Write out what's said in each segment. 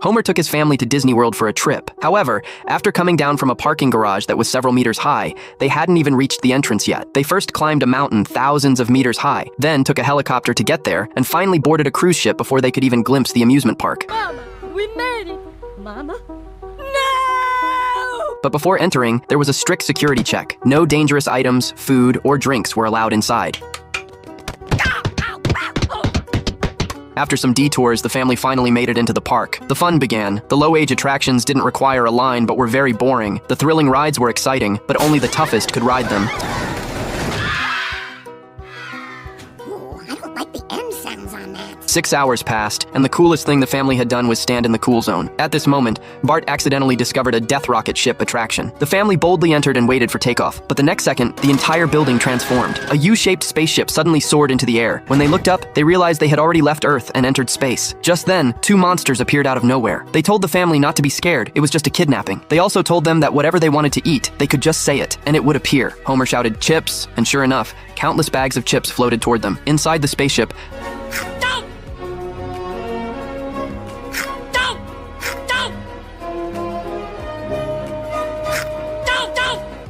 Homer took his family to Disney World for a trip. However, after coming down from a parking garage that was several meters high, they hadn't even reached the entrance yet. They first climbed a mountain thousands of meters high, then took a helicopter to get there, and finally boarded a cruise ship before they could even glimpse the amusement park. Mama, we made it! Mama? No! But before entering, there was a strict security check. No dangerous items, food, or drinks were allowed inside. After some detours, the family finally made it into the park. The fun began. The low-age attractions didn't require a line but were very boring. The thrilling rides were exciting, but only the toughest could ride them. Ooh, I don't like the M sounds on that. 6 hours passed, and the coolest thing the family had done was stand in the cool zone. At this moment, Bart accidentally discovered a death rocket ship attraction. The family boldly entered and waited for takeoff, but the next second, the entire building transformed. A U-shaped spaceship suddenly soared into the air. When they looked up, they realized they had already left Earth and entered space. Just then, two monsters appeared out of nowhere. They told the family not to be scared, it was just a kidnapping. They also told them that whatever they wanted to eat, they could just say it, and it would appear. Homer shouted, "Chips!" And sure enough, countless bags of chips floated toward them. Inside the spaceship,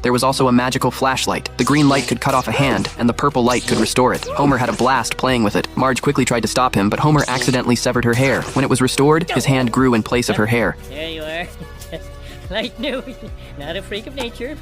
there was also a magical flashlight. The green light could cut off a hand, and the purple light could restore it. Homer had a blast playing with it. Marge quickly tried to stop him, but Homer accidentally severed her hair. When it was restored, his hand grew in place of her hair. There you are. Just like new. Not a freak of nature.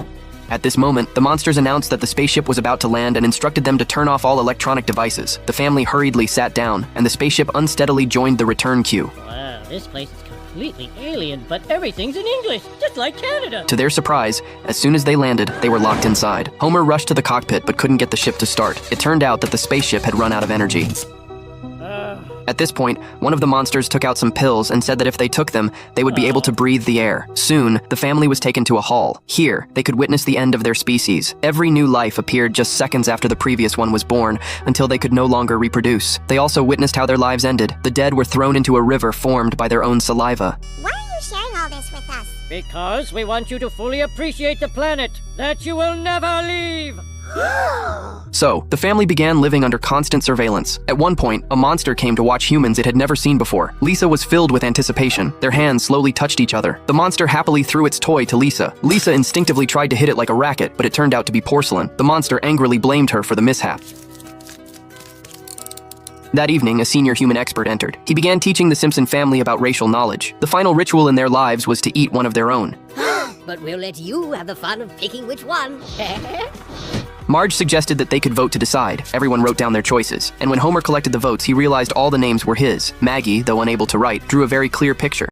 At this moment, the monsters announced that the spaceship was about to land and instructed them to turn off all electronic devices. The family hurriedly sat down, and the spaceship unsteadily joined the return queue. Wow, this place is completely alien, but everything's in English, just like Canada. To their surprise, as soon as they landed, they were locked inside. Homer rushed to the cockpit but couldn't get the ship to start. It turned out that the spaceship had run out of energy. At this point, one of the monsters took out some pills and said that if they took them, they would be able to breathe the air. Soon, the family was taken to a hall. Here, they could witness the end of their species. Every new life appeared just seconds after the previous one was born, until they could no longer reproduce. They also witnessed how their lives ended. The dead were thrown into a river formed by their own saliva. Why are you sharing all this with us? Because we want you to fully appreciate the planet that you will never leave. So, the family began living under constant surveillance. At one point, a monster came to watch humans it had never seen before. Lisa was filled with anticipation. Their hands slowly touched each other. The monster happily threw its toy to Lisa. Lisa instinctively tried to hit it like a racket, but it turned out to be porcelain. The monster angrily blamed her for the mishap. That evening, a senior human expert entered. He began teaching the Simpson family about racial knowledge. The final ritual in their lives was to eat one of their own. But we'll let you have the fun of picking which one. Marge suggested that they could vote to decide. Everyone wrote down their choices, and when Homer collected the votes, he realized all the names were his. Maggie, though unable to write, drew a very clear picture.